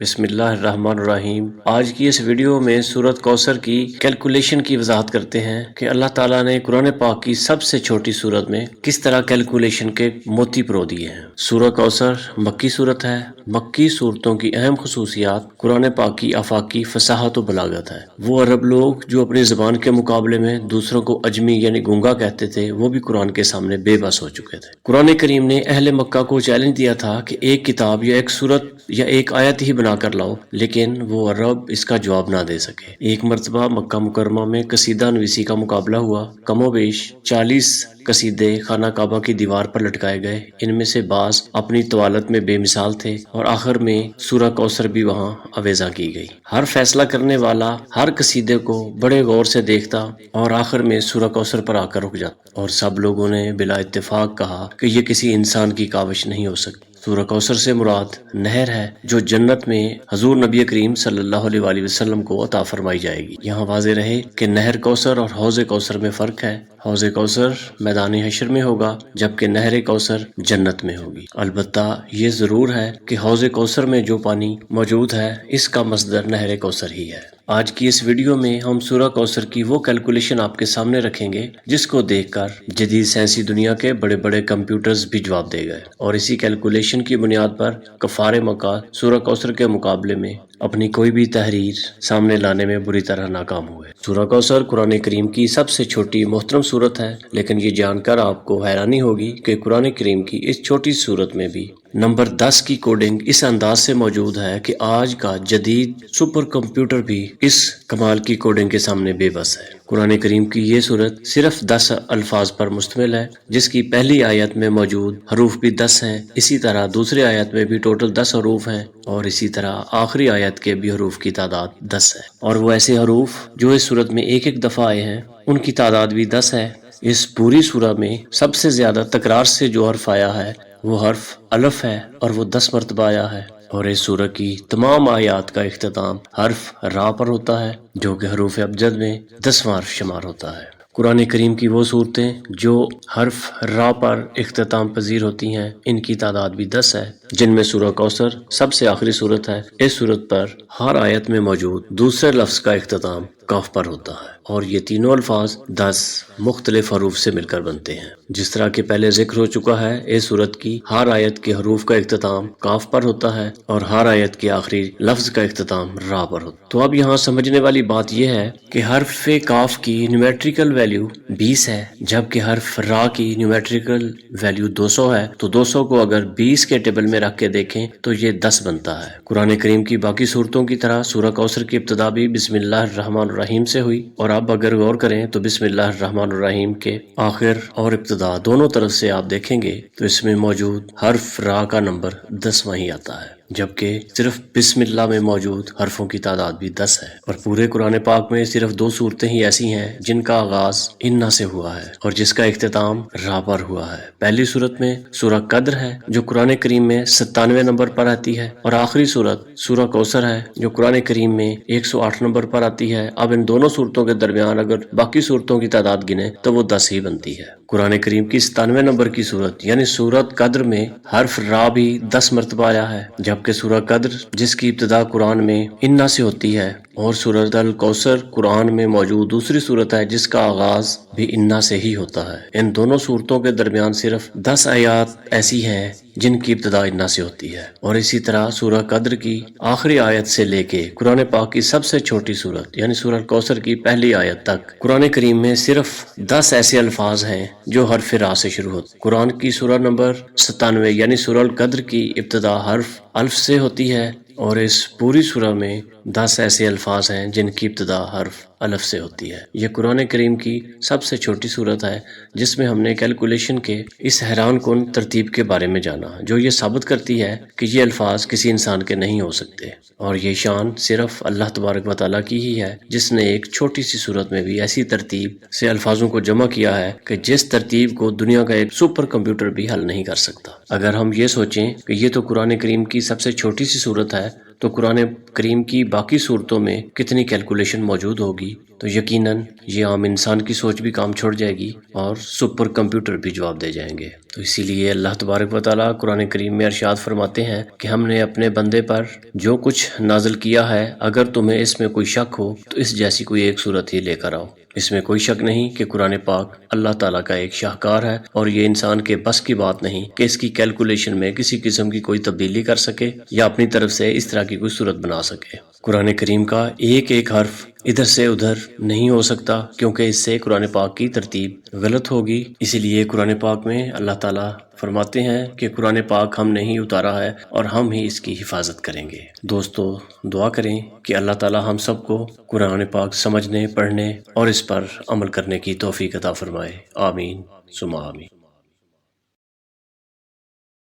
بسم اللہ الرحمن الرحیم۔ آج کی اس ویڈیو میں سورۃ کوثر کی کیلکولیشن کی وضاحت کرتے ہیں کہ اللہ تعالیٰ نے قرآن پاک کی سب سے چھوٹی سورت میں کس طرح کیلکولیشن کے موتی پرو دیے ہیں۔ سورہ کوثر مکی سورت ہے۔ مکی صورتوں کی اہم خصوصیات قرآن پاک کی آفاقی فصاحت و بلاغت ہے۔ وہ عرب لوگ جو اپنی زبان کے مقابلے میں دوسروں کو اجمی یعنی گونگا کہتے تھے، وہ بھی قرآن کے سامنے بے بس ہو چکے تھے۔ قرآن کریم نے اہل مکہ کو چیلنج دیا تھا کہ ایک کتاب یا ایک سورت یا ایک آیت ہی بنا کر لاؤ، لیکن وہ عرب اس کا جواب نہ دے سکے۔ ایک مرتبہ مکہ مکرمہ میں قصیدہ نویسی کا مقابلہ ہوا۔ کم و بیش 40 قصیدے خانہ کعبہ کی دیوار پر لٹکائے گئے۔ ان میں سے بعض اپنی طوالت میں بے مثال تھے اور آخر میں سورہ کوثر بھی وہاں آویزاں کی گئی۔ ہر فیصلہ کرنے والا ہر قصیدے کو بڑے غور سے دیکھتا اور آخر میں سورہ کوثر پر آ کر رک جاتا، اور سب لوگوں نے بلا اتفاق کہا کہ یہ کسی انسان کی کاوش نہیں ہو سکتی۔ سورہ کوثر سے مراد نہر ہے جو جنت میں حضور نبی کریم صلی اللہ علیہ وآلہ وسلم کو عطا فرمائی جائے گی۔ یہاں واضح رہے کہ نہر کوثر اور حوض کوثر میں فرق ہے۔ حوض کوثر میدان حشر میں ہوگا، جبکہ نہر کوثر جنت میں ہوگی۔ البتہ یہ ضرور ہے کہ حوض کوثر میں جو پانی موجود ہے اس کا مصدر نہر کوثر ہی ہے۔ آج کی اس ویڈیو میں ہم سورہ کوثر کی وہ کیلکولیشن آپ کے سامنے رکھیں گے جس کو دیکھ کر جدید سائنسی دنیا کے بڑے بڑے کمپیوٹرز بھی جواب دے گئے، اور اسی کیلکولیشن کی بنیاد پر کفار مکہ سورہ کوثر کے مقابلے میں اپنی کوئی بھی تحریر سامنے لانے میں بری طرح ناکام ہوئے۔ سورہ کوثر قرآن کریم کی سب سے چھوٹی محترم سورت ہے، لیکن یہ جان کر آپ کو حیرانی ہوگی کہ قرآن کریم کی اس چھوٹی سورت میں بھی نمبر 10 کی کوڈنگ اس انداز سے موجود ہے کہ آج کا جدید سپر کمپیوٹر بھی اس کمال کی کوڈنگ کے سامنے بے بس ہے۔ قرآن کریم کی یہ سورت صرف 10 الفاظ پر مشتمل ہے، جس کی پہلی آیت میں موجود حروف بھی 10 ہیں۔ اسی طرح دوسری آیت میں بھی ٹوٹل 10 حروف ہیں، اور اسی طرح آخری آیت کے بھی حروف کی تعداد 10 ہے، اور وہ ایسے حروف جو اس سورت میں ایک دفعہ آئے ہیں ان کی تعداد بھی 10 ہے۔ اس پوری سورہ میں سب سے زیادہ تکرار سے جو حرف آیا ہے وہ حرف الف ہے، اور وہ 10 مرتبہ آیا ہے، اور اس سورہ کی تمام آیات کا اختتام حرف را پر ہوتا ہے، جو کہ حروف ابجد میں 10واں حرف شمار ہوتا ہے۔ قرآن کریم کی وہ صورتیں جو حرف را پر اختتام پذیر ہوتی ہیں ان کی تعداد بھی 10 ہے، جن میں سورہ کوثر سب سے آخری صورت ہے۔ اس صورت پر ہر آیت میں موجود دوسرے لفظ کا اختتام کاف پر ہوتا ہے، اور یہ تینوں الفاظ 10 مختلف حروف سے مل کر بنتے ہیں۔ جس طرح کہ پہلے ذکر ہو چکا ہے، اس سورت کی ہر آیت کے حروف کا اختتام کاف پر ہوتا ہے، اور ہر آیت کے آخری لفظ کا اختتام را پر ہوتا ہے۔ تو اب یہاں سمجھنے والی بات یہ ہے کہ حرف کاف کی نیومیٹریکل ویلیو 20 ہے، جبکہ حرف را کی نیومیٹریکل ویلیو 200 ہے، تو 200 کو اگر 20 کے ٹیبل میں رکھ کے دیکھیں تو یہ 10 بنتا ہے۔ قرآن کریم کی باقی صورتوں کی طرح سورہ کوثر کی ابتدا بھی بسم اللہ الرحمن الرحیم سے ہوئی، اور اب اگر غور کریں تو بسم اللہ الرحمن الرحیم کے آخر اور ابتدا دونوں طرف سے آپ دیکھیں گے تو اس میں موجود حرف را کا نمبر 10واں ہی آتا ہے، جبکہ صرف بسم اللہ میں موجود حرفوں کی تعداد بھی 10 ہے۔ اور پورے قرآن پاک میں صرف 2 صورتیں ہی ایسی ہیں جن کا آغاز انا سے ہوا ہے اور جس کا اختتام را پر ہوا ہے۔ پہلی صورت میں سورہ قدر ہے جو قرآن کریم میں 97 نمبر پر آتی ہے، اور آخری صورت سورہ کوثر ہے جو قرآن کریم میں 108 نمبر پر آتی ہے۔ اب ان دونوں صورتوں کے درمیان اگر باقی صورتوں کی تعداد گنے تو وہ 10 ہی بنتی ہے۔ قرآن کریم کی 97 نمبر کی صورت یعنی سورۃ قدر میں حرف را بھی 10 مرتبہ آیا ہے، جبکہ سورہ قدر جس کی ابتدا قرآن میں انا سے ہوتی ہے، اور سورۃ الکوثر قرآن میں موجود دوسری صورت ہے جس کا آغاز بھی انا سے ہی ہوتا ہے۔ ان دونوں صورتوں کے درمیان صرف 10 آیات ایسی ہیں جن کی ابتدا انا سے ہوتی ہے، اور اسی طرح سورہ قدر کی آخری آیت سے لے کے قرآن پاک کی سب سے چھوٹی صورت یعنی سورہ کوثر کی پہلی آیت تک قرآن کریم میں صرف 10 ایسے الفاظ ہیں جو حرف را سے شروع ہوتے ہیں۔ قرآن کی سورہ نمبر 97 یعنی سورہ القدر کی ابتدا حرف الف سے ہوتی ہے، اور اس پوری سورہ میں 10 ایسے الفاظ ہیں جن کی ابتدا حرف الف سے ہوتی ہے۔ یہ قرآن کریم کی سب سے چھوٹی صورت ہے جس میں ہم نے کیلکولیشن کے اس حیران کن ترتیب کے بارے میں جانا، جو یہ ثابت کرتی ہے کہ یہ الفاظ کسی انسان کے نہیں ہو سکتے، اور یہ شان صرف اللہ تبارک و تعالیٰ کی ہی ہے جس نے ایک چھوٹی سی صورت میں بھی ایسی ترتیب سے الفاظوں کو جمع کیا ہے کہ جس ترتیب کو دنیا کا ایک سپر کمپیوٹر بھی حل نہیں کر سکتا۔ اگر ہم یہ سوچیں کہ یہ تو قرآن کریم کی سب سے چھوٹی سی صورت ہے تو قرآن کریم کی باقی صورتوں میں کتنی کیلکولیشن موجود ہوگی؟ تو یقیناً یہ عام انسان کی سوچ بھی کام چھوڑ جائے گی اور سپر کمپیوٹر بھی جواب دے جائیں گے۔ تو اسی لیے اللہ تبارک و تعالیٰ قرآن کریم میں ارشاد فرماتے ہیں کہ ہم نے اپنے بندے پر جو کچھ نازل کیا ہے، اگر تمہیں اس میں کوئی شک ہو تو اس جیسی کوئی ایک صورت ہی لے کر آؤ۔ اس میں کوئی شک نہیں کہ قرآن پاک اللہ تعالیٰ کا ایک شاہکار ہے، اور یہ انسان کے بس کی بات نہیں کہ اس کی کیلکولیشن میں کسی قسم کی کوئی تبدیلی کر سکے یا اپنی طرف سے اس طرح کی کوئی صورت بنا سکے۔ قرآن کریم کا ایک ایک حرف ادھر سے ادھر نہیں ہو سکتا، کیونکہ اس سے قرآن پاک کی ترتیب غلط ہوگی۔ اسی لیے قرآن پاک میں اللہ تعالیٰ فرماتے ہیں کہ قرآن پاک ہم نے ہی اتارا ہے اور ہم ہی اس کی حفاظت کریں گے۔ دوستو، دعا کریں کہ اللہ تعالیٰ ہم سب کو قرآن پاک سمجھنے، پڑھنے اور اس پر عمل کرنے کی توفیق عطا فرمائے۔ آمین ثم آمین۔